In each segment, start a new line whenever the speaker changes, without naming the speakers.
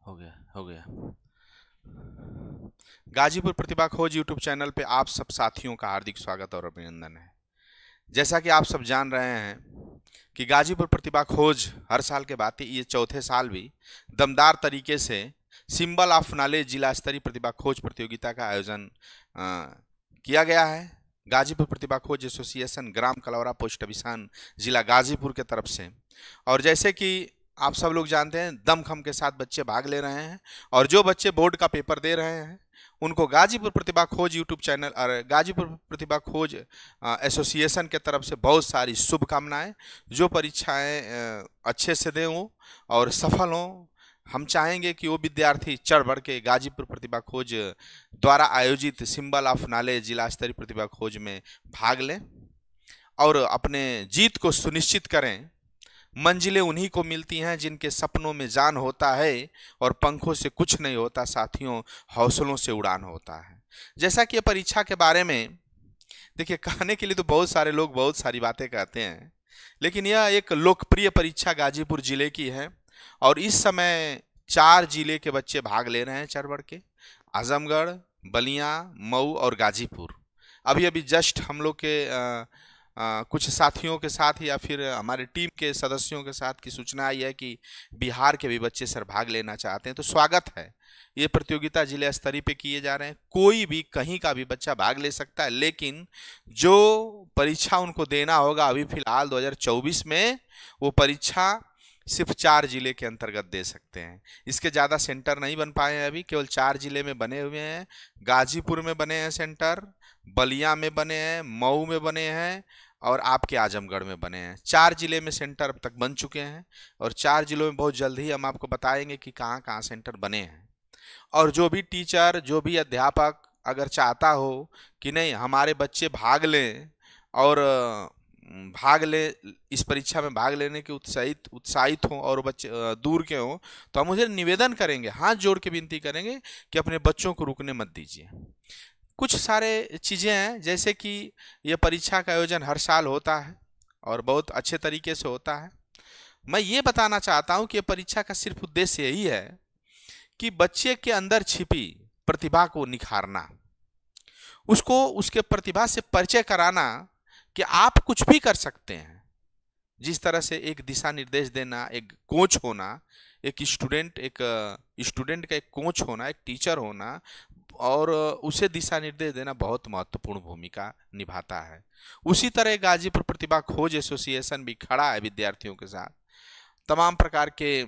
हो गया हो गया। गाजीपुर प्रतिभा खोज यूट्यूब चैनल पे आप सब साथियों का हार्दिक स्वागत और अभिनंदन है। जैसा कि आप सब जान रहे हैं कि गाजीपुर प्रतिभा खोज हर साल के बाद ये चौथे साल भी दमदार तरीके से सिंबल ऑफ नॉलेज जिला स्तरीय प्रतिभा खोज प्रतियोगिता का आयोजन किया गया है। गाजीपुर प्रतिभा खोज एसोसिएशन ग्राम कलौरा पोस्ट अभिसान जिला गाजीपुर के तरफ से। और जैसे कि आप सब लोग जानते हैं दमखम के साथ बच्चे भाग ले रहे हैं और जो बच्चे बोर्ड का पेपर दे रहे हैं उनको गाजीपुर प्रतिभा खोज यूट्यूब चैनल और गाजीपुर प्रतिभा खोज एसोसिएशन के तरफ से बहुत सारी शुभकामनाएं। जो परीक्षाएं अच्छे से दें वो और सफल हों। हम चाहेंगे कि वो विद्यार्थी चढ़ बढ़ के गाजीपुर प्रतिभा खोज द्वारा आयोजित सिंबल ऑफ नॉलेज जिला स्तरीय प्रतिभा खोज में भाग लें और अपने जीत को सुनिश्चित करें। मंजिलें उन्हीं को मिलती हैं जिनके सपनों में जान होता है और पंखों से कुछ नहीं होता साथियों, हौसलों से उड़ान होता है। जैसा कि ये परीक्षा के बारे में देखिए, कहने के लिए तो बहुत सारे लोग बहुत सारी बातें कहते हैं, लेकिन यह एक लोकप्रिय परीक्षा गाजीपुर जिले की है और इस समय 4 जिले के बच्चे भाग ले रहे हैं चढ़ बढ़ के। आजमगढ़, बलिया, मऊ और गाजीपुर। अभी अभी जस्ट हम लोग के कुछ साथियों के साथ या फिर हमारे टीम के सदस्यों के साथ की सूचना आई है कि बिहार के भी बच्चे सर भाग लेना चाहते हैं। तो स्वागत है। ये प्रतियोगिता जिला स्तरीय पे किए जा रहे हैं। कोई भी कहीं का भी बच्चा भाग ले सकता है, लेकिन जो परीक्षा उनको देना होगा अभी फिलहाल 2024 में, वो परीक्षा सिर्फ 4 जिले के अंतर्गत दे सकते हैं। इसके ज़्यादा सेंटर नहीं बन पाए हैं, अभी केवल 4 जिले में बने हुए हैं। गाजीपुर में बने हैं सेंटर, बलिया में बने हैं, मऊ में बने हैं और आपके आजमगढ़ में बने हैं। 4 जिले में सेंटर अब तक बन चुके हैं और 4 जिलों में बहुत जल्द ही हम आपको बताएंगे कि कहाँ कहाँ सेंटर बने हैं। और जो भी टीचर, जो भी अध्यापक अगर चाहता हो कि नहीं हमारे बच्चे भाग लें और इस परीक्षा में भाग लेने के उत्साहित हों और बच्चे दूर के हों, तो हम मुझे निवेदन करेंगे, हाथ जोड़ के विनती करेंगे कि अपने बच्चों को रुकने मत दीजिए। कुछ सारे चीज़ें हैं, जैसे कि यह परीक्षा का आयोजन हर साल होता है और बहुत अच्छे तरीके से होता है। मैं ये बताना चाहता हूँ कि यह परीक्षा का सिर्फ उद्देश्य यही है कि बच्चे के अंदर छिपी प्रतिभा को निखारना, उसको उसके प्रतिभा से परिचय कराना कि आप कुछ भी कर सकते हैं। जिस तरह से एक दिशा निर्देश देना, एक कोच होना, एक स्टूडेंट का एक कोच होना, एक टीचर होना और उसे दिशा निर्देश देना बहुत महत्वपूर्ण भूमिका निभाता है। उसी तरह गाजीपुर प्रतिभा खोज एसोसिएशन भी खड़ा है विद्यार्थियों के साथ। तमाम प्रकार के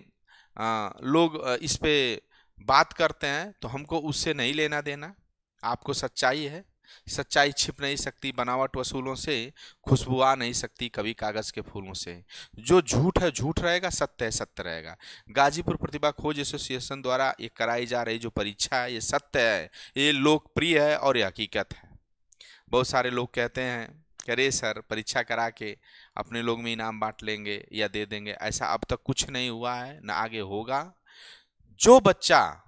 लोग इस पे बात करते हैं, तो हमको उससे नहीं लेना देना। आपको सच्चाई है, सच्चाई छिप नहीं सकती बनावट वसूलों से, खुशबू आ नहीं सकती कभी कागज के फूलों से। जो झूठ है झूठ रहेगा, सत्य है सत्य रहेगा। गाजीपुर प्रतिभा खोज एसोसिएशन द्वारा ये कराई जा रही जो परीक्षा है, ये सत्य है, ये लोकप्रिय है और ये हकीकत है। बहुत सारे लोग कहते हैं कि अरे सर परीक्षा करा के अपने लोग में इनाम बांट लेंगे या दे देंगे। ऐसा अब तक कुछ नहीं हुआ है, न आगे होगा। जो बच्चा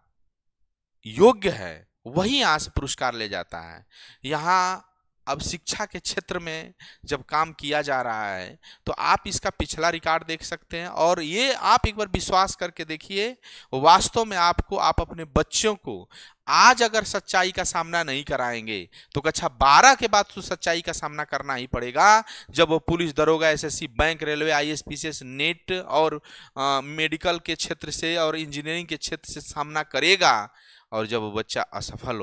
योग्य है वही यहाँ से पुरस्कार ले जाता है। यहाँ अब शिक्षा के क्षेत्र में जब काम किया जा रहा है तो आप इसका पिछला रिकॉर्ड देख सकते हैं और ये आप एक बार विश्वास करके देखिए, वास्तव में आप अपने बच्चों को आज अगर सच्चाई का सामना नहीं कराएंगे तो कक्षा 12 के बाद तो सच्चाई का सामना करना ही पड़ेगा। जब वो पुलिस, दरोगा, SSC, bank, railway, IAS, PCS, net और मेडिकल के क्षेत्र से और इंजीनियरिंग के क्षेत्र से सामना करेगा। और जब वो बच्चा असफल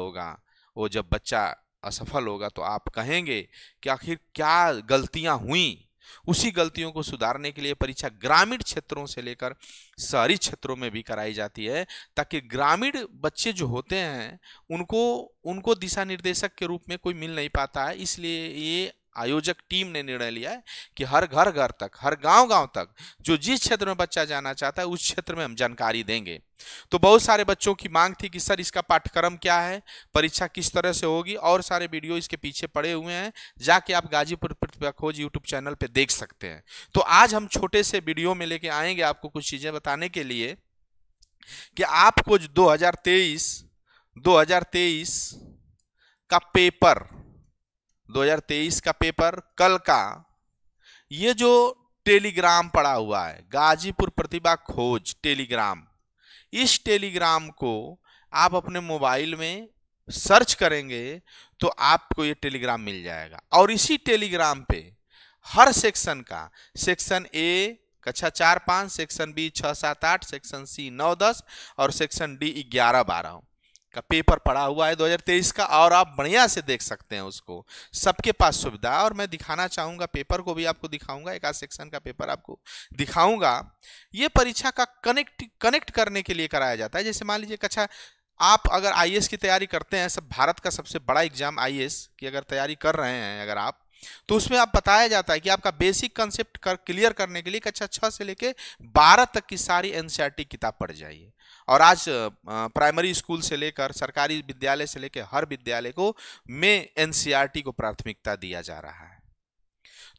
होगा, तो आप कहेंगे कि आखिर क्या गलतियां हुई। उसी गलतियों को सुधारने के लिए परीक्षा ग्रामीण क्षेत्रों से लेकर शहरी क्षेत्रों में भी कराई जाती है, ताकि ग्रामीण बच्चे जो होते हैं उनको दिशा निर्देशक के रूप में कोई मिल नहीं पाता है। इसलिए ये आयोजक टीम ने निर्णय लिया है कि हर घर तक, हर गांव तक जो जिस क्षेत्र में बच्चा जाना चाहता है उस क्षेत्र में हम जानकारी देंगे। तो बहुत सारे बच्चों की मांग थी कि सर इसका पाठ्यक्रम क्या है, परीक्षा किस तरह से होगी, और सारे वीडियो इसके पीछे पड़े हुए हैं, जाके आप गाजीपुर प्रतिभा खोज यूट्यूब चैनल पे देख सकते हैं। तो आज हम छोटे से वीडियो में लेके आएंगे आपको कुछ चीजें बताने के लिए कि आपको 2023 का पेपर, 2023 का पेपर कल का, ये जो टेलीग्राम पड़ा हुआ है गाजीपुर प्रतिभा खोज टेलीग्राम, इस टेलीग्राम को आप अपने मोबाइल में सर्च करेंगे तो आपको ये टेलीग्राम मिल जाएगा। और इसी टेलीग्राम पे हर सेक्शन का, सेक्शन ए कक्षा 4-5, सेक्शन बी 6-7-8, सेक्शन सी 9-10 और सेक्शन डी 11-12 का पेपर पड़ा हुआ है 2023 का, और आप बढ़िया से देख सकते हैं उसको, सबके पास सुविधा। और मैं दिखाना चाहूंगा, पेपर को भी आपको दिखाऊंगा, एक आध सेक्शन का पेपर आपको दिखाऊंगा। ये परीक्षा का कनेक्ट करने के लिए कराया जाता है। जैसे मान लीजिए कक्षा, आप अगर आईएएस की तैयारी करते हैं, सब भारत का सबसे बड़ा एग्जाम आईएएस की अगर तैयारी कर रहे हैं अगर आप, तो उसमें आप बताया जाता है कि आपका बेसिक कंसेप्ट क्लियर करने के लिए कक्षा 6 से लेके 12 तक की सारी एनसीईआरटी किताब पढ़ जाइए। और आज प्राइमरी स्कूल से लेकर सरकारी विद्यालय से लेकर हर विद्यालय को में एनसीईआरटी को प्राथमिकता दिया जा रहा है।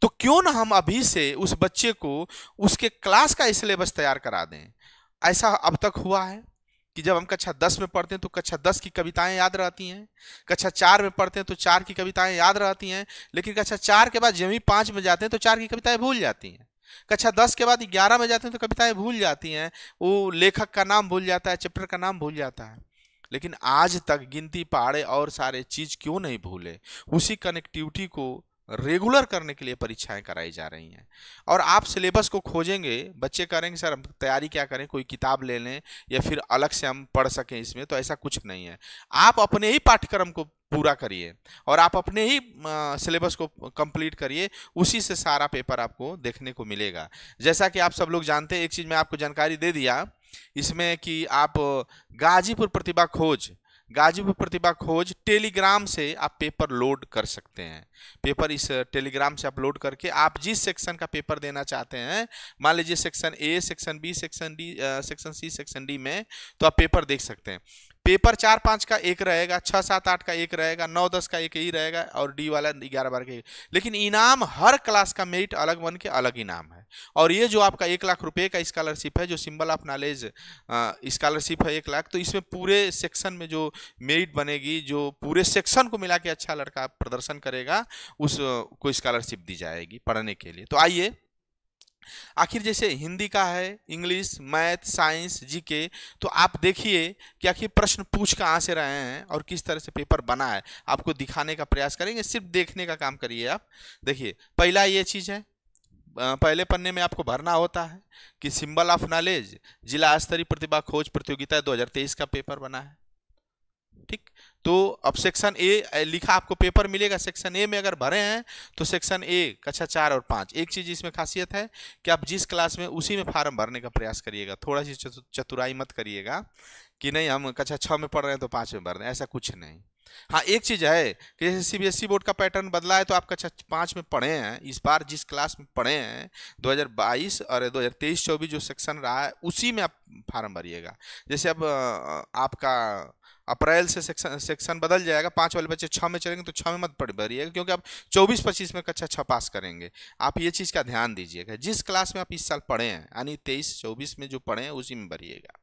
तो क्यों ना हम अभी से उस बच्चे को उसके क्लास का सिलेबस तैयार करा दें। ऐसा अब तक हुआ है कि जब हम कक्षा 10 में पढ़ते हैं तो कक्षा 10 की कविताएं याद रहती हैं, कक्षा 4 में पढ़ते हैं तो 4 की कविताएं याद रहती हैं, लेकिन कक्षा 4 के बाद जब ही 5 में जाते हैं तो 4 की कविताएं भूल जाती हैं। कक्षा 10 के बाद 11 में जाते हैं तो कविताएं भूल जाती हैं, वो लेखक का नाम भूल जाता है, चैप्टर का नाम भूल जाता है। लेकिन आज तक गिनती पहाड़े और सारे चीज क्यों नहीं भूले? उसी कनेक्टिविटी को रेगुलर करने के लिए परीक्षाएं कराई जा रही हैं। और आप सिलेबस को खोजेंगे, बच्चे करेंगे सर हम तैयारी क्या करें, कोई किताब ले लें या फिर अलग से हम पढ़ सकें इसमें, तो ऐसा कुछ नहीं है। आप अपने ही पाठ्यक्रम को पूरा करिए और आप अपने ही सिलेबस को कंप्लीट करिए, उसी से सारा पेपर आपको देखने को मिलेगा। जैसा कि आप सब लोग जानते हैं, एक चीज मैं आपको जानकारी दे दिया इसमें कि आप गाजीपुर प्रतिभा खोज टेलीग्राम से आप पेपर लोड कर सकते हैं। पेपर इस टेलीग्राम से अपलोड करके आप जिस सेक्शन का पेपर देना चाहते हैं, मान लीजिए section A, section B, section D, section C, section D में, तो आप पेपर देख सकते हैं। पेपर 4-5 का एक रहेगा, 6-7-8 का एक रहेगा, 9-10 का एक ही रहेगा और डी वाला 11-12 का एक। लेकिन इनाम हर क्लास का मेरिट अलग बन के अलग इनाम है। और ये जो आपका 1 लाख रुपए का स्कॉलरशिप है, जो सिंबल ऑफ नॉलेज स्कॉलरशिप है 1 लाख, तो इसमें पूरे सेक्शन में जो मेरिट बनेगी, जो पूरे सेक्शन को मिला के अच्छा लड़का प्रदर्शन करेगा, उसको स्कॉलरशिप दी जाएगी पढ़ने के लिए। तो आइए, आखिर जैसे हिंदी का है, इंग्लिश, मैथ, साइंस, जीके, तो आप देखिए कि आखिर प्रश्न पूछ कहाँ से रहे हैं और किस तरह से पेपर बना है, आपको दिखाने का प्रयास करेंगे। सिर्फ देखने का काम करिए आप। देखिए, पहला ये चीज है, पहले पन्ने में आपको भरना होता है कि सिंबल ऑफ नॉलेज जिला स्तरीय प्रतिभा खोज प्रतियोगिता 2023 का पेपर बना है। ठीक, तो अब सेक्शन ए लिखा आपको पेपर मिलेगा। सेक्शन ए में अगर भरे हैं तो सेक्शन ए कक्षा 4 और 5, एक चीज इसमें खासियत है कि आप जिस क्लास में उसी में फार्म भरने का प्रयास करिएगा। थोड़ा सी चतुराई मत करिएगा कि नहीं हम कक्षा 6 में पढ़ रहे हैं तो 5 में भर रहे हैं, ऐसा कुछ नहीं। हाँ, एक चीज है कि जैसे सीबीएसई बोर्ड का पैटर्न बदला है, तो आप कक्षा 5 में पढ़े हैं, इस बार जिस क्लास में पढ़े हैं 2022 और 2023-24 जो सेक्शन रहा है उसी में आप फार्म भरिएगा। जैसे अब आपका अप्रैल से सेक्शन बदल जाएगा, 5 वाले बच्चे 6 में चलेंगे तो 6 में मत भरिएगा, क्योंकि आप 24-25 में कक्षा 6 पास करेंगे। आप ये चीज़ का ध्यान दीजिएगा, जिस क्लास में आप इस साल पढ़े हैं यानी 23-24 में जो पढ़े हैं उसी में भरिएगा।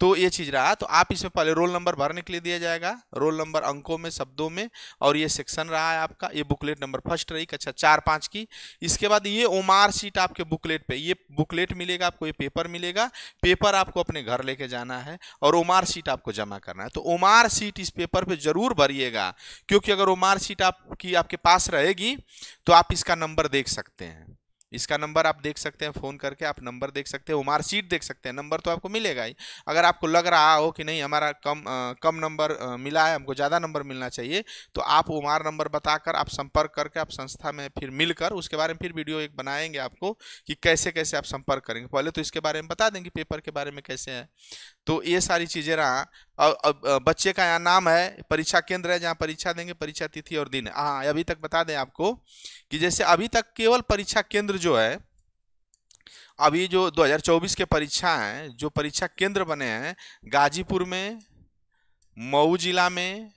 तो ये चीज रहा। तो आप इसमें पहले रोल नंबर भरने के लिए दिया जाएगा, रोल नंबर अंकों में, शब्दों में, और ये सेक्शन रहा है आपका। ये बुकलेट नंबर फर्स्ट रही कक्षा 4-5 की। इसके बाद ये ओमार शीट आपके बुकलेट पे, ये बुकलेट मिलेगा आपको, ये पेपर मिलेगा। पेपर आपको अपने घर लेके जाना है और ओमार शीट आपको जमा करना है। तो ओमार शीट इस पेपर पे जरूर भरिएगा, क्योंकि अगर ओमार शीट आपके पास रहेगी तो आप इसका नंबर देख सकते हैं। इसका नंबर आप देख सकते हैं, फोन करके आप नंबर देख सकते हैं, ओमार शीट देख सकते हैं, नंबर तो आपको मिलेगा ही। अगर आपको लग रहा हो कि नहीं हमारा कम नंबर मिला है, हमको ज़्यादा नंबर मिलना चाहिए, तो आप ओमार नंबर बताकर आप संपर्क करके आप संस्था में फिर मिलकर, उसके बारे में फिर वीडियो एक बनाएंगे आपको कि कैसे कैसे आप संपर्क करेंगे। पहले तो इसके बारे में बता देंगे पेपर के बारे में कैसे है। तो ये सारी चीज़ें रहा। बच्चे का यहाँ नाम है, परीक्षा केंद्र है जहाँ परीक्षा देंगे, परीक्षा तिथि और दिन। हाँ, अभी तक बता दें आपको कि जैसे अभी तक केवल परीक्षा केंद्र जो है, अभी जो 2024 के परीक्षा हैं, जो परीक्षा केंद्र बने हैं गाजीपुर में, मऊ जिला में,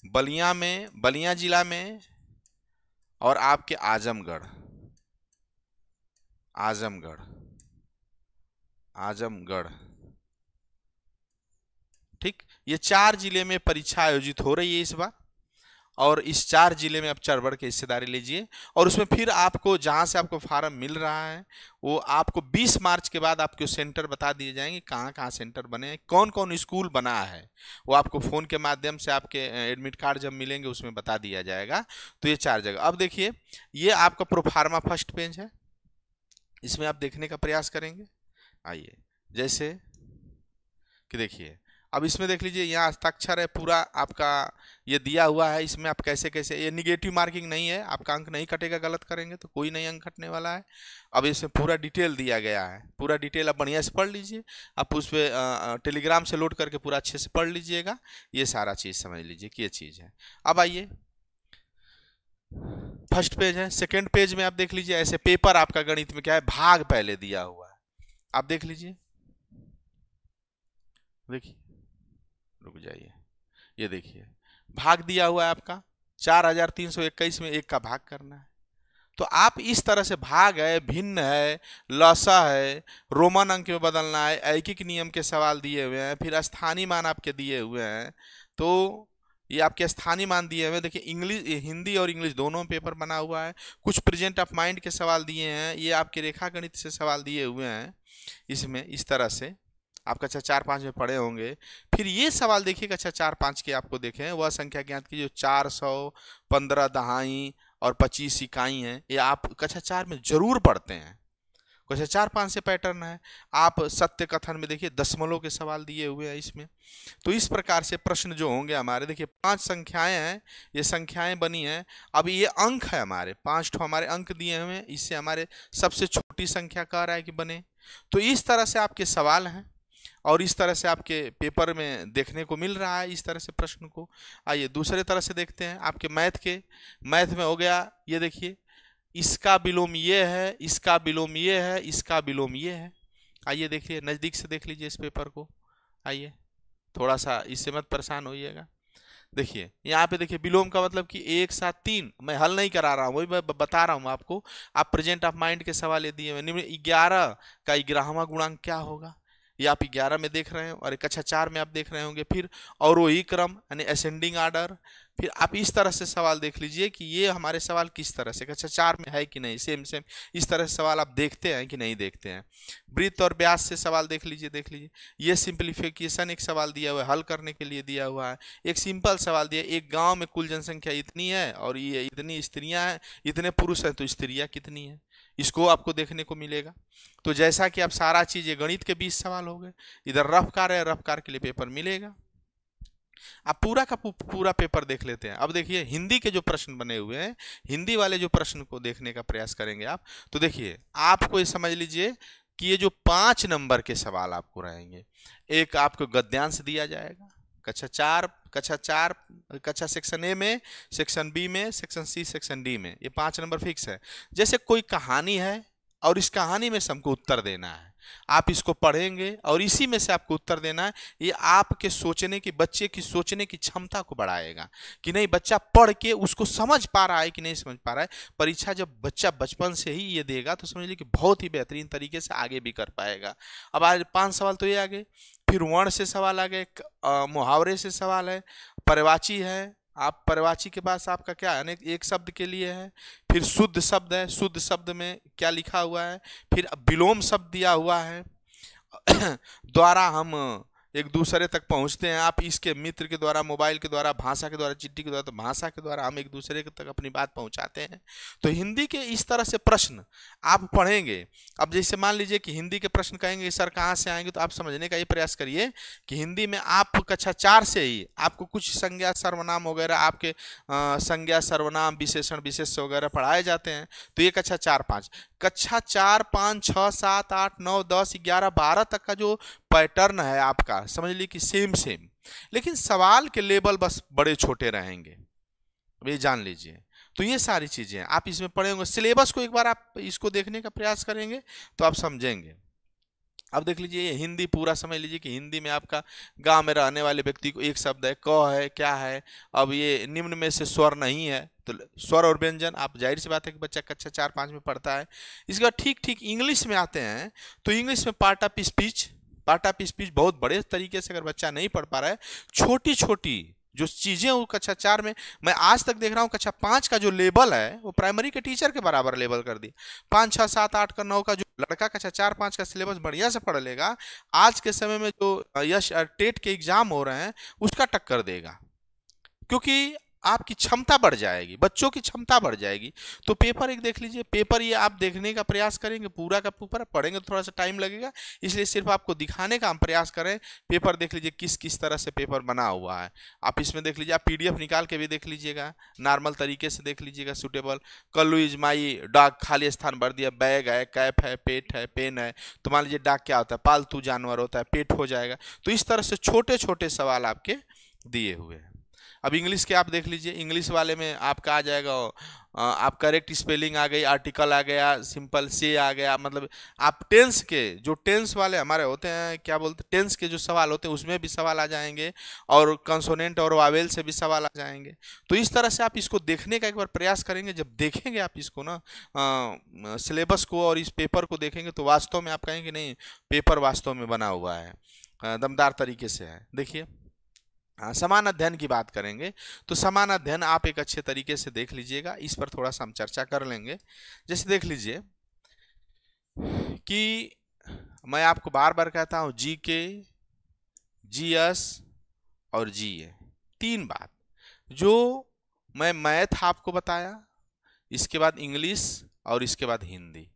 बलिया जिला में और आपके आजमगढ़। ठीक, ये 4 जिले में परीक्षा आयोजित हो रही है इस बार। और इस 4 जिले में आप चढ़ बढ़ के हिस्सेदारी लीजिए। और उसमें फिर आपको जहां से आपको फार्म मिल रहा है वो आपको 20 मार्च के बाद आपके सेंटर बता दिए जाएंगे, कहाँ कहाँ सेंटर बने हैं, कौन कौन स्कूल बना है, वो आपको फ़ोन के माध्यम से आपके एडमिट कार्ड जब मिलेंगे उसमें बता दिया जाएगा। तो ये 4 जगह। अब देखिए ये आपका प्रोफार्मा फर्स्ट पेज है, इसमें आप देखने का प्रयास करेंगे। आइए, जैसे कि देखिए अब इसमें देख लीजिए, यहाँ हस्ताक्षर है पूरा आपका ये दिया हुआ है। इसमें आप कैसे कैसे, ये निगेटिव मार्किंग नहीं है, आपका अंक नहीं कटेगा गलत करेंगे तो कोई नहीं अंक कटने वाला है। अब इसमें पूरा डिटेल दिया गया है, पूरा डिटेल आप बढ़िया से पढ़ लीजिए। आप उस पर टेलीग्राम से लोड करके पूरा अच्छे से पढ़ लीजिएगा, ये सारा चीज़ समझ लीजिए कि ये चीज़ है। अब आइए, फर्स्ट पेज है। सेकेंड पेज में आप देख लीजिए, ऐसे पेपर आपका गणित में क्या है, भाग पहले दिया हुआ है, आप देख लीजिए। देखिए, रुक जाइए, ये देखिए भाग दिया हुआ है आपका 4321 में 1 का भाग करना है। तो आप इस तरह से भाग है, भिन्न है, लसा है, रोमन अंक में बदलना है, ऐकिक नियम के सवाल दिए हुए हैं, फिर स्थानीय मान आपके दिए हुए हैं। तो ये आपके स्थानीय मान दिए हुए हैं। देखिए इंग्लिश, हिंदी और इंग्लिश दोनों पेपर बना हुआ है। कुछ प्रेजेंट ऑफ माइंड के सवाल दिए हैं, ये आपके रेखा गणित से सवाल दिए हुए हैं इसमें। इस तरह से आप कक्षा 4-5 में पढ़े होंगे। फिर ये सवाल देखिए कक्षा 4-5 के आपको देखें, वह संख्या ज्ञात की जो 400, 15 दहाई और 25 इकाई हैं, ये आप कक्षा 4 में जरूर पढ़ते हैं। कक्षा 4-5 से पैटर्न है। आप सत्य कथन में देखिए दशमलव के सवाल दिए हुए हैं इसमें। तो इस प्रकार से प्रश्न जो होंगे हमारे, देखिए 5 संख्याएं हैं, ये संख्याएं बनी हैं। अब ये अंक है हमारे 5 ठो हमारे अंक दिए हुए हैं, इससे हमारे सबसे छोटी संख्या कह रहा है कि बने। तो इस तरह से आपके सवाल हैं और इस तरह से आपके पेपर में देखने को मिल रहा है इस तरह से प्रश्न को। आइए दूसरे तरह से देखते हैं आपके मैथ में हो गया। ये देखिए, इसका विलोम ये है, इसका विलोम ये है, इसका विलोम ये है। आइए देखिए, नज़दीक से देख लीजिए इस पेपर को। आइए, थोड़ा सा इससे मत परेशान होइएगा। देखिए यहाँ पे देखिए, विलोम का मतलब कि 1 7 3, मैं हल नहीं करा रहा हूँ, वही मैं बता रहा हूँ आपको। आप प्रेजेंट ऑफ माइंड के सवाल ये दिए हुए। निम्न 11 का 11वां गुणांक क्या होगा, ये आप 11 में देख रहे हो और कक्षा 4 में आप देख रहे होंगे। फिर अवरोही क्रम यानी असेंडिंग आर्डर। फिर आप इस तरह से सवाल देख लीजिए कि ये हमारे सवाल किस तरह से कक्षा 4 में है कि नहीं, सेम इस तरह से सवाल आप देखते हैं कि नहीं देखते हैं। वृत्त और व्यास से सवाल देख लीजिए। ये सिंप्लीफिकेशन एक सवाल दिया हुआ है, हल करने के लिए दिया हुआ है। एक सिंपल सवाल दिया, एक गाँव में कुल जनसंख्या इतनी है और ये इतनी स्त्रियाँ हैं, इतने पुरुष हैं, तो स्त्रियाँ कितनी हैं, इसको आपको देखने को मिलेगा। तो जैसा कि आप सारा चीज़, गणित के 20 सवाल हो गए, इधर रफ कार्य है, रफ कार्य के लिए पेपर मिलेगा। आप पूरा का पूरा पेपर देख लेते हैं। अब देखिए हिंदी के जो प्रश्न बने हुए हैं, हिंदी वाले जो प्रश्न को देखने का प्रयास करेंगे आप, तो देखिए आपको ये समझ लीजिए कि ये जो 5 नंबर के सवाल आपको रहेंगे, एक आपको गद्यांश दिया जाएगा कक्षा सेक्शन ए में, सेक्शन बी में, सेक्शन सी, सेक्शन डी में, ये 5 नंबर फिक्स है। जैसे कोई कहानी है और इस कहानी में से हमको उत्तर देना है, आप इसको पढ़ेंगे और इसी में से आपको उत्तर देना है। ये आपके सोचने की, बच्चे की सोचने की क्षमता को बढ़ाएगा कि नहीं बच्चा पढ़ के उसको समझ पा रहा है कि नहीं समझ पा रहा है। परीक्षा जब बच्चा बचपन से ही ये देगा तो समझ लीजिए कि बहुत ही बेहतरीन तरीके से आगे भी कर पाएगा। अब आज 5 सवाल तो ये आ गए। फिर वर्ण से सवाल आ गए, मुहावरे से सवाल है, पर्यायवाची है। आप पर्यायवाची के पास आपका क्या है, एक शब्द के लिए है। फिर शुद्ध शब्द है, शुद्ध शब्द में क्या लिखा हुआ है। फिर विलोम शब्द दिया हुआ है द्वारा हम एक दूसरे तक पहुंचते हैं। आप इसके मित्र के द्वारा, मोबाइल के द्वारा, भाषा के द्वारा, चिट्ठी के द्वारा, तो भाषा के द्वारा हम एक दूसरे तक अपनी बात पहुंचाते हैं। तो हिंदी के इस तरह से प्रश्न आप पढ़ेंगे। अब जैसे मान लीजिए कि हिंदी के प्रश्न कहेंगे सर कहाँ से आएंगे, तो आप समझने का ये प्रयास करिए कि हिंदी में आप कक्षा 4 से ही आपको कुछ संज्ञा सर्वनाम वगैरह, आपके संज्ञा सर्वनाम, विशेषण विशेष्य वगैरह पढ़ाए जाते हैं। तो ये कक्षा 4-5, कक्षा 4, 5, 6, 7, 8, 9, 10, 11, 12 तक का जो पैटर्न है आपका, समझ लीजिए कि सेम, लेकिन सवाल के लेवल बस बड़े छोटे रहेंगे, ये जान लीजिए। तो ये सारी चीजें आप इसमें पढ़े होंगे। सिलेबस को एक बार आप इसको देखने का प्रयास करेंगे तो आप समझेंगे। अब देख लीजिए ये हिंदी पूरा समझ लीजिए कि हिंदी में आपका गांव में रहने वाले व्यक्ति को एक शब्द है, क है, क्या है। अब ये निम्न में से स्वर नहीं है, तो स्वर और व्यंजन, आप जाहिर सी बात है कि बच्चा कक्षा 4-5 में पढ़ता है। इसके बाद ठीक इंग्लिश में आते हैं तो इंग्लिश में पार्ट ऑफ स्पीच बहुत बड़े तरीके से अगर बच्चा नहीं पढ़ पा रहा है, छोटी जो चीजें वो कक्षा 4 में, मैं आज तक देख रहा हूँ कक्षा 5 का जो लेवल है वो प्राइमरी के टीचर के बराबर लेवल कर दिया। 5, 6, 7, 8 का 9 का जो लड़का कक्षा 4, 5 का सिलेबस बढ़िया से पढ़ लेगा, आज के समय में जो यश टेट के एग्जाम हो रहे हैं उसका टक्कर देगा, क्योंकि आपकी क्षमता बढ़ जाएगी, बच्चों की क्षमता बढ़ जाएगी। तो पेपर एक देख लीजिए, पेपर ये आप देखने का प्रयास करेंगे, पूरा का पूरा पढ़ेंगे तो थोड़ा सा टाइम लगेगा, इसलिए सिर्फ आपको दिखाने का हम प्रयास करें। पेपर देख लीजिए किस किस तरह से पेपर बना हुआ है, आप इसमें देख लीजिए, आप पीडीएफ निकाल के भी देख लीजिएगा, नॉर्मल तरीके से देख लीजिएगा, suitable. Kallu is my dog, खाली स्थान भर दिया, बैग है, कैप है, पेट है, पेन है। तो मान लीजिए डॉग क्या होता है, पालतू जानवर होता है, पेट हो जाएगा। तो इस तरह से छोटे छोटे सवाल आपके दिए हुए हैं। अब इंग्लिश के आप देख लीजिए, इंग्लिश वाले में आपका आ जाएगा, आप करेक्ट स्पेलिंग आ गई, आर्टिकल आ गया, सिंपल से आ गया, मतलब आप टेंस के जो टेंस वाले हमारे होते हैं, क्या बोलते हैं, टेंस के जो सवाल होते हैं उसमें भी सवाल आ जाएंगे, और कंसोनेंट और वावेल से भी सवाल आ जाएंगे। तो इस तरह से आप इसको देखने का एक बार प्रयास करेंगे। जब देखेंगे आप इसको ना सिलेबस को और इस पेपर को देखेंगे तो वास्तव में आप कहेंगे नहीं, पेपर वास्तव में बना हुआ है, दमदार तरीके से है। देखिए समान अध्ययन की बात करेंगे तो समान अध्ययन आप एक अच्छे तरीके से देख लीजिएगा, इस पर थोड़ा सा हम चर्चा कर लेंगे। जैसे देख लीजिए कि मैं आपको बार बार कहता हूं जीके, जीएस और जीए, 3 बात जो मैं मैथ आपको बताया, इसके बाद इंग्लिश और इसके बाद हिंदी,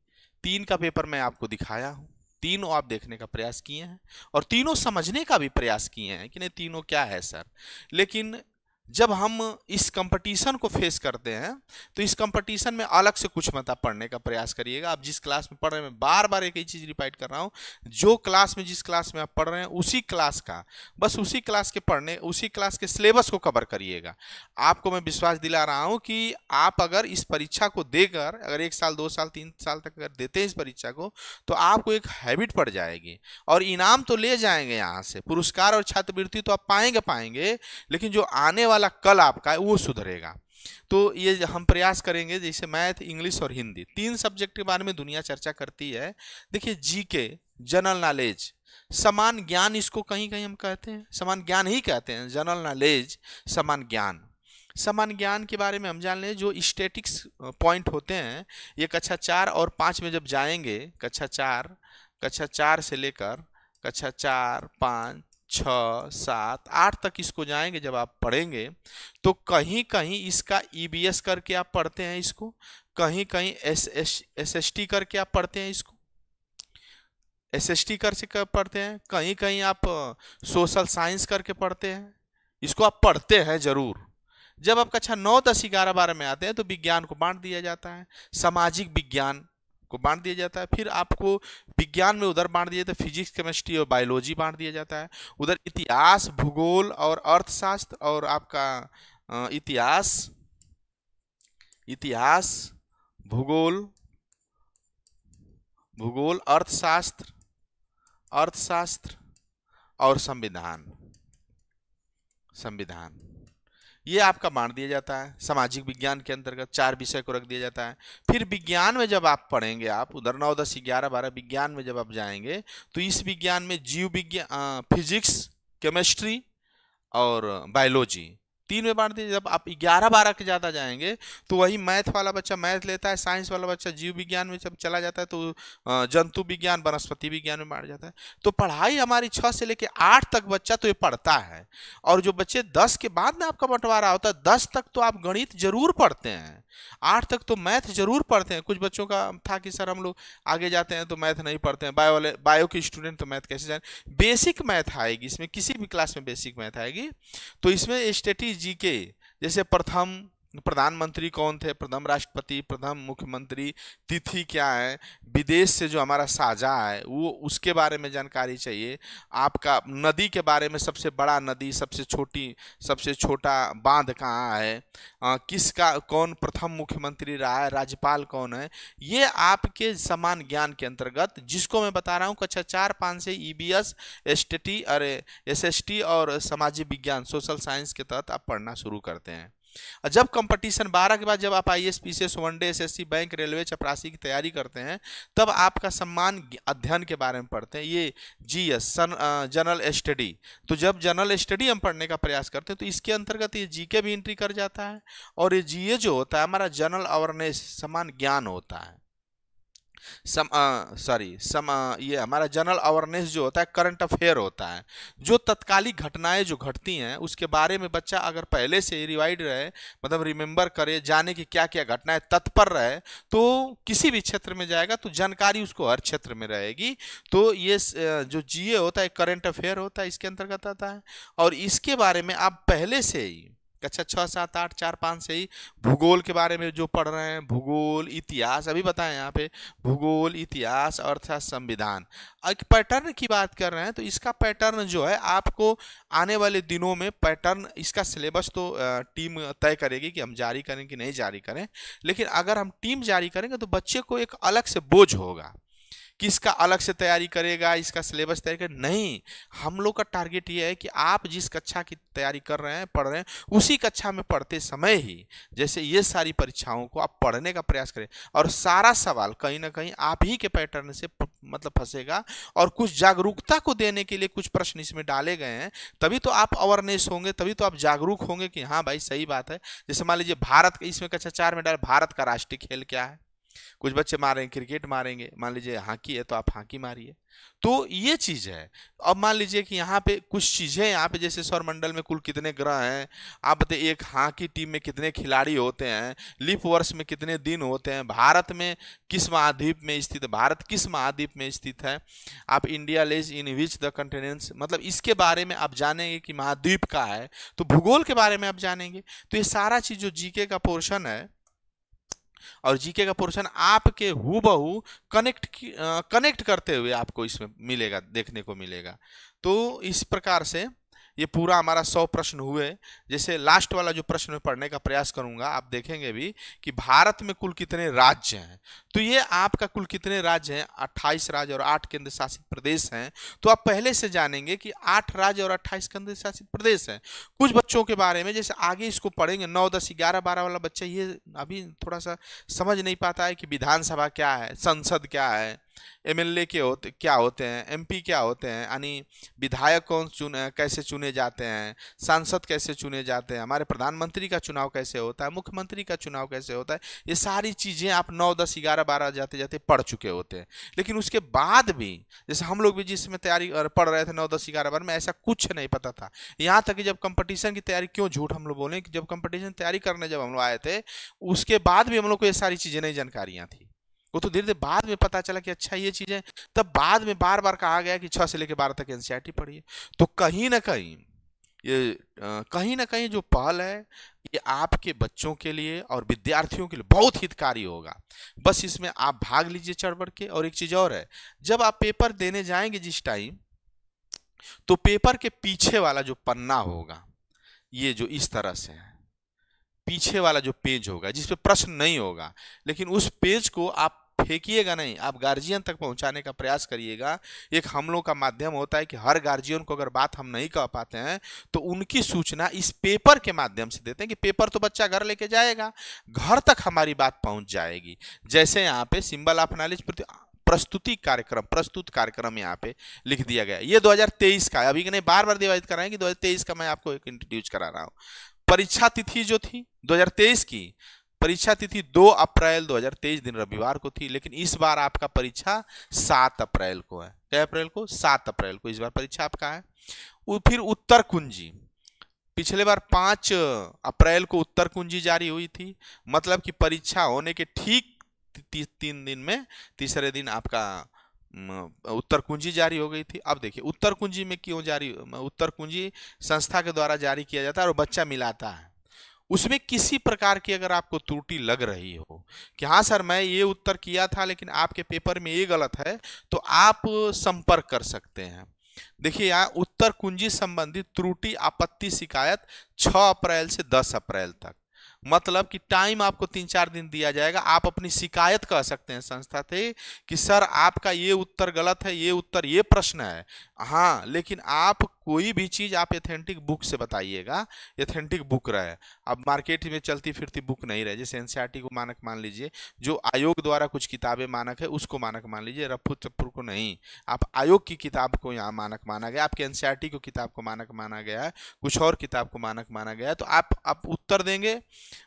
3 का पेपर मैं आपको दिखाया हूं। तीनों आप देखने का प्रयास किए हैं और तीनों समझने का भी प्रयास किए हैं कि नहीं तीनों क्या है सर। लेकिन जब हम इस कंपटीशन को फेस करते हैं तो इस कंपटीशन में अलग से कुछ मत आप पढ़ने का प्रयास करिएगा। आप जिस क्लास में पढ़ रहे हैं, मैं बार बार एक ही चीज रिपीट कर रहा हूं, जो क्लास में जिस क्लास में आप पढ़ रहे हैं उसी क्लास का, बस उसी क्लास के पढ़ने, उसी क्लास के सिलेबस को कवर करिएगा। आपको मैं विश्वास दिला रहा हूं कि आप अगर इस परीक्षा को देकर अगर 1 साल 2 साल 3 साल तक अगर देते हैं इस परीक्षा को, तो आपको एक हैबिट पड़ जाएगी और इनाम तो ले जाएंगे, यहाँ से पुरस्कार और छात्रवृत्ति तो आप पाएंगे, लेकिन जो आने वाला कल आपका है वो सुधरेगा। तो ये हम प्रयास करेंगे। जैसे मैथ, इंग्लिश और हिंदी, 3 सब्जेक्ट के बारे में दुनिया चर्चा करती है। देखिए जीके, जनरल नॉलेज, समान ज्ञान, इसको कहीं कहीं हम कहते हैं, समान ज्ञान ही कहते हैं, जनरल नॉलेज समान ज्ञान। समान ज्ञान के बारे में हम जान लें, जो स्टैटिक्स पॉइंट होते हैं ये कक्षा 4 और 5 में जब जाएंगे, कक्षा 4 से लेकर कक्षा 4, 5, 6, 7, 8 तक इसको जाएंगे, जब आप पढ़ेंगे तो कहीं कहीं इसका ईबीएस करके आप पढ़ते हैं इसको, कहीं कहीं एसएसटी करके आप पढ़ते हैं इसको, एसएसटी करके पढ़ते हैं, कहीं कहीं आप सोशल साइंस करके पढ़ते हैं, इसको आप पढ़ते हैं जरूर। जब आप कक्षा 9, 10, 11, 12 में आते हैं तो विज्ञान को बांट दिया जाता है, सामाजिक विज्ञान को बांट दिया जाता है, फिर आपको विज्ञान में उधर बांट दिया जाता है, फिजिक्स, केमिस्ट्री और बायोलॉजी बांट दिया जाता है, उधर इतिहास, भूगोल और अर्थशास्त्र, और आपका इतिहास, भूगोल, अर्थशास्त्र और संविधान, ये आपका बांट दिया जाता है। सामाजिक विज्ञान के अंतर्गत 4 विषय को रख दिया जाता है। फिर विज्ञान में जब आप पढ़ेंगे, आप उधर 9, 10, 11, 12 विज्ञान में जब आप जाएंगे तो इस विज्ञान में जीव विज्ञान, फिजिक्स, केमिस्ट्री और बायोलॉजी 3 में बांट दिए। जब आप 11, 12 के ज़्यादा जाएंगे तो वही मैथ वाला बच्चा मैथ लेता है, साइंस वाला बच्चा जीव विज्ञान में जब चला जाता है तो जंतु विज्ञान, वनस्पति विज्ञान में बांट जाता है। तो पढ़ाई हमारी 6 से लेकर 8 तक बच्चा तो ये पढ़ता है, और जो बच्चे 10 के बाद में आपका बंटवारा होता है, 10 तक तो आप गणित जरूर पढ़ते हैं, 8 तक तो मैथ जरूर पढ़ते हैं। कुछ बच्चों का था कि सर हम लोग आगे जाते हैं तो मैथ नहीं पढ़ते हैं, बायो के स्टूडेंट तो मैथ कैसे जाए। बेसिक मैथ आएगी इसमें, किसी भी क्लास में बेसिक मैथ आएगी। तो इसमें स्टैटिस्टिक्स, जीके, जैसे प्रथम प्रधानमंत्री कौन थे, प्रथम राष्ट्रपति, प्रथम मुख्यमंत्री, तिथि क्या है, विदेश से जो हमारा साझा है वो, उसके बारे में जानकारी चाहिए। आपका नदी के बारे में, सबसे बड़ा नदी, सबसे छोटा बांध कहाँ है, किसका कौन प्रथम मुख्यमंत्री रहा है, राज्यपाल कौन है, ये आपके समान ज्ञान के अंतर्गत, जिसको मैं बता रहा हूँ कक्षा 4, 5 से ईबीएस, एसएसटी और सामाजिक विज्ञान, सोशल साइंस के तहत आप पढ़ना शुरू करते हैं। और जब कंपटीशन 12 के बाद जब आप IAS PCS one day SSC bank railway चपरासी की तैयारी करते हैं तब आपका सम्मान अध्ययन के बारे में पढ़ते हैं, ये जीएस जनरल स्टडी। तो जब जनरल स्टडी हम पढ़ने का प्रयास करते हैं तो इसके अंतर्गत ये जीके भी एंट्री कर जाता है, और ये जीए जो होता है हमारा जनरल अवेयरनेस समान ज्ञान होता है, ये हमारा जनरल अवेयरनेस जो होता है करंट अफेयर होता है, जो तत्कालिक घटनाएं जो घटती हैं उसके बारे में बच्चा अगर पहले से रिवाइड रहे, मतलब रिमेंबर करे, जाने की क्या क्या घटनाएं, तत्पर रहे, तो किसी भी क्षेत्र में जाएगा तो जानकारी उसको हर क्षेत्र में रहेगी। तो ये जो जीए होता है करंट अफेयर होता है, इसके अंतर्गत आता है। और इसके बारे में आप पहले से ही कक्षा 6, 7, 8, 4, 5 से ही भूगोल के बारे में जो पढ़ रहे हैं, भूगोल, इतिहास, अभी बताएं यहाँ पे भूगोल, इतिहास, अर्थशास्त्र, संविधान, एक पैटर्न की बात कर रहे हैं। तो इसका पैटर्न जो है आपको आने वाले दिनों में पैटर्न, इसका सिलेबस तो टीम तय करेगी कि हम जारी करें कि नहीं जारी करें, लेकिन अगर हम टीम जारी करेंगे तो बच्चे को एक अलग से बोझ होगा कि इसका अलग से तैयारी करेगा, इसका सिलेबस तैयारी करेगा, नहीं। हम लोग का टारगेट ये है कि आप जिस कक्षा की तैयारी कर रहे हैं, पढ़ रहे हैं, उसी कक्षा में पढ़ते समय ही जैसे ये सारी परीक्षाओं को आप पढ़ने का प्रयास करें, और सारा सवाल कहीं ना कहीं आप ही के पैटर्न से मतलब फंसेगा, और कुछ जागरूकता को देने के लिए कुछ प्रश्न इसमें डाले गए हैं, तभी तो आप अवेयरनेस होंगे, तभी तो आप जागरूक होंगे कि हाँ भाई सही बात है। जैसे मान लीजिए भारत, इसमें कक्षा 4 में डाल भारत का राष्ट्रीय खेल क्या है, कुछ बच्चे मारेंगे क्रिकेट मारेंगे, मान लीजिए हॉकी है तो आप हॉकी मारिए, तो ये चीज है। अब मान लीजिए कि यहाँ पे कुछ चीजें, यहाँ पे जैसे सौरमंडल में कुल कितने ग्रह हैं, आप बताइए एक हॉकी टीम में कितने खिलाड़ी होते हैं, लीप वर्ष में कितने दिन होते हैं, भारत में किस महाद्वीप में स्थित है, भारत किस महाद्वीप में स्थित है, आप India lays in which the continents, मतलब इसके बारे में आप जानेंगे कि महाद्वीप का है, तो भूगोल के बारे में आप जानेंगे। तो ये सारा चीज जो जीके का पोर्शन है, और जीके का पोर्शन आपके हूबहू कनेक्ट करते हुए आपको इसमें मिलेगा, देखने को मिलेगा। तो इस प्रकार से ये पूरा हमारा 100 प्रश्न हुए। जैसे लास्ट वाला जो प्रश्न में पढ़ने का प्रयास करूंगा, आप देखेंगे भी कि भारत में कुल कितने राज्य हैं, तो ये आपका कुल कितने राज्य हैं, 28 राज्य और 8 केंद्र शासित प्रदेश हैं। तो आप पहले से जानेंगे कि 8 राज्य और 28 केंद्र शासित प्रदेश हैं। कुछ बच्चों के बारे में जैसे आगे इसको पढ़ेंगे, 9, 10, 11, 12 वाला बच्चा ये अभी थोड़ा सा समझ नहीं पाता है कि विधानसभा क्या है, संसद क्या है, एमएलए क्या होते हैं, एमपी क्या होते हैं, यानी विधायक कैसे चुने जाते हैं, सांसद कैसे चुने जाते हैं, हमारे प्रधानमंत्री का चुनाव कैसे होता है, मुख्यमंत्री का चुनाव कैसे होता है, ये सारी चीजें आप 9, 10, 11, 12 जाते जाते पढ़ चुके होते हैं। लेकिन उसके बाद भी जैसे हम लोग भी जिसमें तैयारी पढ़ रहे थे 9, 10, 11 बार में, ऐसा कुछ नहीं पता था। यहाँ तक कि जब कंपटीशन की तैयारी, क्यों झूठ हम लोग बोले, कि जब कंपटीशन तैयारी करने जब हम लोग आए थे, उसके बाद भी हम लोग को ये सारी चीजें नहीं जानकारियां थी। वो तो धीरे धीरे बाद में पता चला कि अच्छा ये चीजें, तब बाद में बार बार कहा गया कि 6 से लेकर 12 तक एनसीईआरटी पढ़िए। तो कहीं ना कहीं जो पहल है ये आपके बच्चों के लिए और विद्यार्थियों के लिए बहुत हितकारी होगा। बस इसमें आप भाग लीजिए चढ़ बढ़ के। और एक चीज और है, जब आप पेपर देने जाएंगे जिस टाइम, तो पेपर के पीछे वाला जो पन्ना होगा, ये जो इस तरह से है, पीछे वाला जो पेज होगा जिसपे प्रश्न नहीं होगा, लेकिन उस पेज को आप फेंकिएगा नहीं, आप गार्जियन तक पहुंचाने का प्रयास करिएगा। एक हम लोग का माध्यम होता है कि हर गार्जियन को अगर बात हम नहीं कह पाते हैं तो उनकी सूचना इस पेपर के माध्यम से देते हैं, कि पेपर तो बच्चा घर लेके जाएगा, घर तक हमारी बात पहुंच जाएगी। जैसे यहाँ पे सिंबल ऑफ नॉलेज प्रस्तुत कार्यक्रम यहाँ पे लिख दिया गया। ये 2023 का, अभी नहीं बार बार डिवाइड कर रहे हैं कि 2023 का मैं आपको एक इंट्रोड्यूस करा रहा हूँ। परीक्षा तिथि जो थी 2023 की, परीक्षा तिथि 2 अप्रैल 2023 दिन रविवार को थी, लेकिन इस बार आपका परीक्षा 7 अप्रैल को है। क्या अप्रैल को? 7 अप्रैल को इस बार परीक्षा आपका है। फिर उत्तर कुंजी, पिछले बार 5 अप्रैल को उत्तर कुंजी जारी हुई थी, मतलब कि परीक्षा होने के ठीक 3 दिन में तीसरे दिन आपका उत्तर कुंजी जारी हो गई थी। अब देखिए उत्तर कुंजी में क्यों जारी, उत्तर कुंजी संस्था के द्वारा जारी किया जाता है और बच्चा मिलाता है। उसमें किसी प्रकार की अगर आपको त्रुटि लग रही हो कि हाँ सर मैं ये उत्तर किया था लेकिन आपके पेपर में ये गलत है, तो आप संपर्क कर सकते हैं। देखिए यहाँ उत्तर कुंजी संबंधित त्रुटि आपत्ति शिकायत 6 अप्रैल से 10 अप्रैल तक, मतलब कि टाइम आपको 3-4 दिन दिया जाएगा। आप अपनी शिकायत कर सकते हैं संस्था से कि सर आपका ये उत्तर गलत है, ये उत्तर, ये प्रश्न है, हाँ लेकिन आप कोई भी चीज आप एथेंटिक बुक से बताइएगा, एथेंटिक बुक रहे। अब मार्केट में चलती फिरती बुक नहीं रहे, जैसे एनसीईआरटी को मानक मान लीजिए, जो आयोग द्वारा कुछ किताबें मानक है उसको मानक मान लीजिए, रफ्फू चप्पू को नहीं। आप आयोग की किताब को यहाँ मानक माना गया, आपके एनसीईआरटी को किताब को मानक माना गया है, कुछ और किताब को मानक माना गया है, तो आप उत्तर देंगे।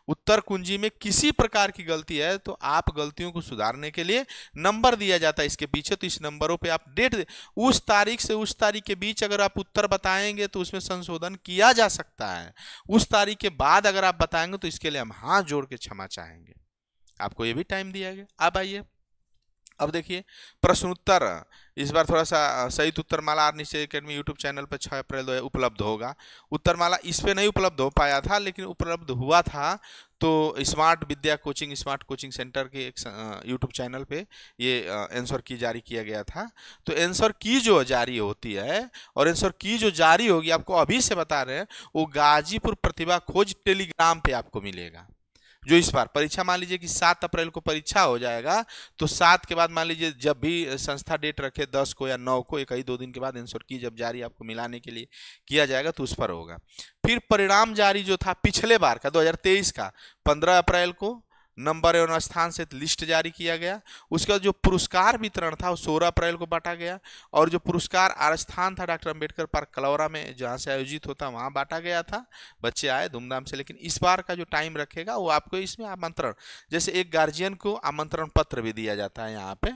उत्तर कुंजी में किसी प्रकार की गलती है तो आप गलतियों को सुधारने के लिए नंबर दिया जाता है इसके पीछे, तो इस नंबरों पे आप डेट, उस तारीख से उस तारीख के बीच अगर आप उत्तर बताएंगे तो उसमें संशोधन किया जा सकता है। उस तारीख के बाद अगर आप बताएंगे तो इसके लिए हम हाथ जोड़ के क्षमा चाहेंगे। आपको ये भी टाइम दिया गया। अब आइए, अब देखिए प्रश्नोत्तर इस बार थोड़ा सा संयुक्त उत्तरमाला आर निश्चय एकेडमी यूट्यूब चैनल पर 6 अप्रैल 2022 उपलब्ध होगा। उत्तरमाला इस पे नहीं उपलब्ध हो पाया था, लेकिन उपलब्ध हुआ था तो स्मार्ट विद्या कोचिंग, स्मार्ट कोचिंग सेंटर के एक यूट्यूब चैनल पे ये आंसर की जारी किया गया था। तो आंसर की जो जारी होती है और आंसर की जो जारी होगी, आपको अभी से बता रहे हैं, वो गाजीपुर प्रतिभा खोज टेलीग्राम पे आपको मिलेगा। जो इस बार परीक्षा मान लीजिए कि 7 अप्रैल को परीक्षा हो जाएगा, तो 7 के बाद मान लीजिए जब भी संस्था डेट रखे 10 को या 9 को, एक ही 2 दिन के बाद आंसर की जब जारी आपको मिलाने के लिए किया जाएगा तो उस पर होगा। फिर परिणाम जारी जो था पिछले बार का 2023 का 15 अप्रैल को नंबर एवं स्थान से लिस्ट जारी किया गया। उसके बाद जो पुरस्कार वितरण था वो 16 अप्रैल को बांटा गया, और जो पुरस्कार स्थान था डॉक्टर अंबेडकर पार्क कलौरा में जहाँ से आयोजित होता वहाँ बांटा गया था। बच्चे आए धूमधाम से, लेकिन इस बार का जो टाइम रखेगा वो आपको इसमें आमंत्रण, जैसे एक गार्जियन को आमंत्रण पत्र भी दिया जाता है यहाँ पे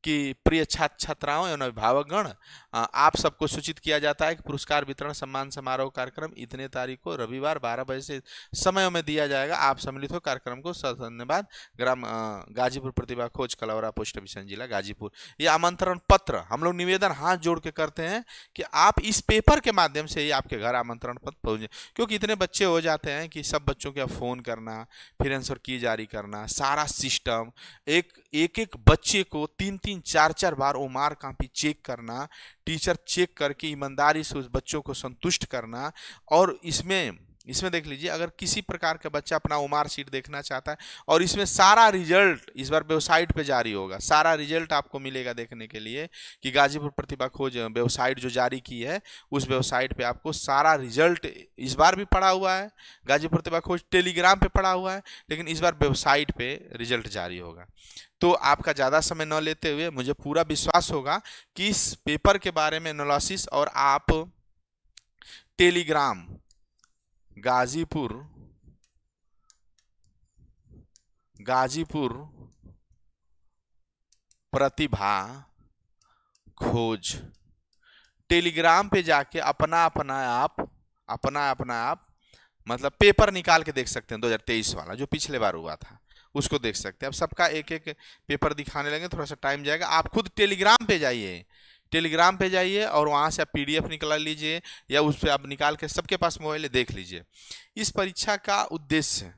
कि प्रिय छात्र छात्राओं एवं अभिभावकगण, आप सबको सूचित किया जाता है कि पुरस्कार वितरण सम्मान समारोह कार्यक्रम इतने तारीख को रविवार 12 बजे से समय में दिया जाएगा। आप सम्मिलित हो कार्यक्रम को। धन्यवाद। ग्राम गाजीपुर प्रतिभा खोज कलौरा, पोस्ट ऑफिस जिला गाजीपुर। ये आमंत्रण पत्र हम लोग निवेदन हाथ जोड़ के करते हैं कि आप इस पेपर के माध्यम से ही आपके घर आमंत्रण पत्र पहुंचे, क्योंकि इतने बच्चे हो जाते हैं कि सब बच्चों के फोन करना, फिर आंसर की जारी करना, सारा सिस्टम, एक बच्चे को 3-3 4-4 बार ओमार कॉपी चेक करना, टीचर चेक करके ईमानदारी से उस बच्चों को संतुष्ट करना। और इसमें देख लीजिए, अगर किसी प्रकार का बच्चा अपना ओमार शीट देखना चाहता है, और इसमें सारा रिजल्ट इस बार वेबसाइट पे जारी होगा, सारा रिजल्ट आपको मिलेगा देखने के लिए कि गाजीपुर प्रतिभा खोज वेबसाइट जो जारी की है उस वेबसाइट पे आपको सारा रिजल्ट इस बार भी पड़ा हुआ है। गाजीपुर प्रतिभा खोज टेलीग्राम पे पड़ा हुआ है, लेकिन इस बार वेबसाइट पे रिजल्ट जारी होगा। तो आपका ज़्यादा समय न लेते हुए, मुझे पूरा विश्वास होगा कि इस पेपर के बारे में एनालिसिस, और आप टेलीग्राम गाजीपुर प्रतिभा खोज टेलीग्राम पे जाके अपना आप मतलब पेपर निकाल के देख सकते हैं। 2023 वाला जो पिछले बार हुआ था उसको देख सकते हैं। अब सबका एक एक पेपर दिखाने लगे, थोड़ा सा टाइम जाएगा। आप खुद टेलीग्राम पे जाइए और वहाँ से आप PDF निकाल लीजिए, या उस पर आप निकाल के, सबके पास मोबाइल है, देख लीजिए। इस परीक्षा का उद्देश्य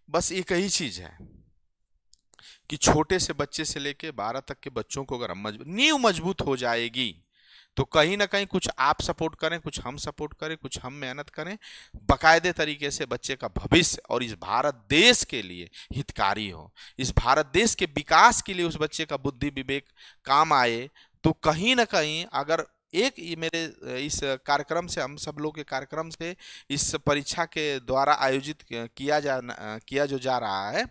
बस एक ही चीज़ है कि छोटे से बच्चे से लेके 12 तक के बच्चों को अगर नींव मजबूत हो जाएगी तो कहीं ना कहीं कुछ आप सपोर्ट करें, कुछ हम सपोर्ट करें, कुछ हम मेहनत करें, बाकायदे तरीके से बच्चे का भविष्य और इस भारत देश के लिए हितकारी हो, इस भारत देश के विकास के लिए उस बच्चे का बुद्धि विवेक काम आए, तो कहीं ना कहीं अगर एक मेरे इस कार्यक्रम से, हम सब लोग के कार्यक्रम से, इस परीक्षा के द्वारा आयोजित किया जो जा रहा है,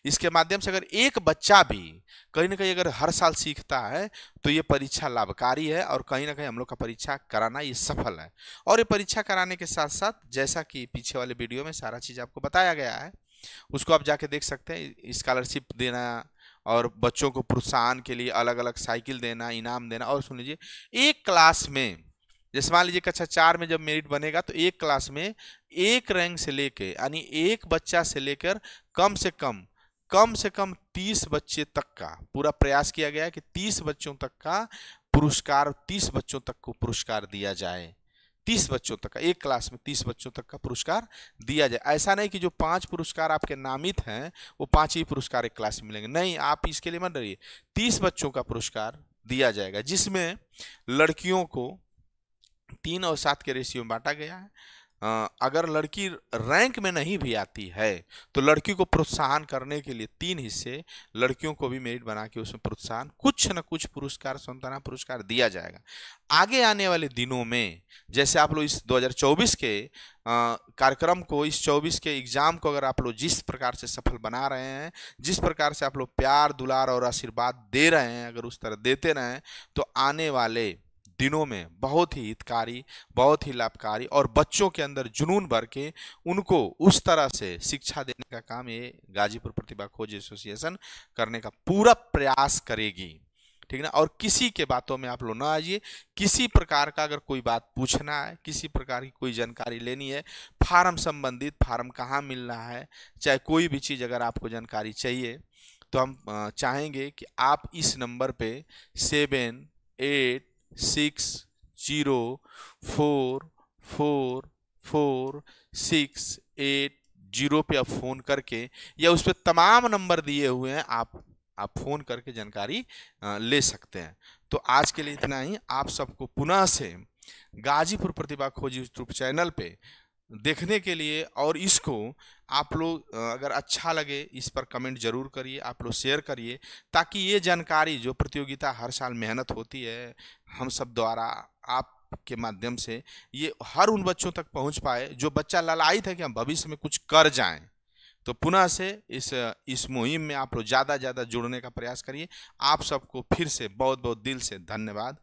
इसके माध्यम से अगर एक बच्चा भी कहीं ना कहीं अगर हर साल सीखता है तो ये परीक्षा लाभकारी है, और कहीं ना कहीं हम लोग का परीक्षा कराना ये सफल है। और ये परीक्षा कराने के साथ साथ, जैसा कि पीछे वाले वीडियो में सारा चीज़ आपको बताया गया है, उसको आप जाके देख सकते हैं। स्कॉलरशिप देना और बच्चों को प्रोत्साहन के लिए अलग अलग साइकिल देना, इनाम देना। और सुन लीजिए, एक क्लास में, जैसे मान लीजिए कक्षा 4 में जब मेरिट बनेगा तो एक क्लास में एक रैंक से लेके, यानी एक बच्चा से लेकर कम से कम 30 बच्चे तक का पूरा प्रयास किया गया है कि 30 बच्चों तक का पुरस्कार, 30 बच्चों तक को पुरस्कार दिया जाए। 30 बच्चों तक का, एक क्लास में 30 बच्चों तक का पुरस्कार दिया जाए। ऐसा नहीं कि जो 5 पुरस्कार आपके नामित हैं वो 5 ही पुरस्कार एक क्लास में मिलेंगे, नहीं, आप इसके लिए मत डरिए। 30 बच्चों का पुरस्कार दिया जाएगा, जिसमें लड़कियों को 3 और 7 के रेशियो में बांटा गया है, अगर लड़की रैंक में नहीं भी आती है तो लड़की को प्रोत्साहन करने के लिए 3 हिस्से लड़कियों को भी मेरिट बना के उसमें प्रोत्साहन कुछ न कुछ पुरस्कार, सांत्वना पुरस्कार दिया जाएगा। आगे आने वाले दिनों में जैसे आप लोग इस 2024 के कार्यक्रम को, इस 24 के एग्जाम को अगर आप लोग जिस प्रकार से सफल बना रहे हैं, जिस प्रकार से आप लोग प्यार दुलार और आशीर्वाद दे रहे हैं, अगर उस तरह देते रहें तो आने वाले दिनों में बहुत ही हितकारी, बहुत ही लाभकारी और बच्चों के अंदर जुनून भर के उनको उस तरह से शिक्षा देने का काम ये गाजीपुर प्रतिभा खोज एसोसिएशन करने का पूरा प्रयास करेगी। ठीक ना। और किसी के बातों में आप लोग ना आइए। किसी प्रकार का अगर कोई बात पूछना है, किसी प्रकार की कोई जानकारी लेनी है, फार्म संबंधित, फार्म कहाँ मिल रहा है, चाहे कोई भी चीज़ अगर आपको जानकारी चाहिए तो हम चाहेंगे कि आप इस नंबर पे 7860444680 पे आप फ़ोन करके या उस पर तमाम नंबर दिए हुए हैं, आप फ़ोन करके जानकारी ले सकते हैं। तो आज के लिए इतना ही। आप सबको पुनः से गाजीपुर प्रतिभा खोज यूट्यूब चैनल पे देखने के लिए, और इसको आप लोग अगर अच्छा लगे इस पर कमेंट जरूर करिए, आप लोग शेयर करिए, ताकि ये जानकारी जो प्रतियोगिता हर साल मेहनत होती है हम सब द्वारा आपके माध्यम से, ये हर उन बच्चों तक पहुंच पाए जो बच्चा ललायित है कि हम भविष्य में कुछ कर जाएं। तो पुनः से इस मुहिम में आप लोग ज़्यादा ज़्यादा जुड़ने का प्रयास करिए। आप सबको फिर से बहुत बहुत दिल से धन्यवाद।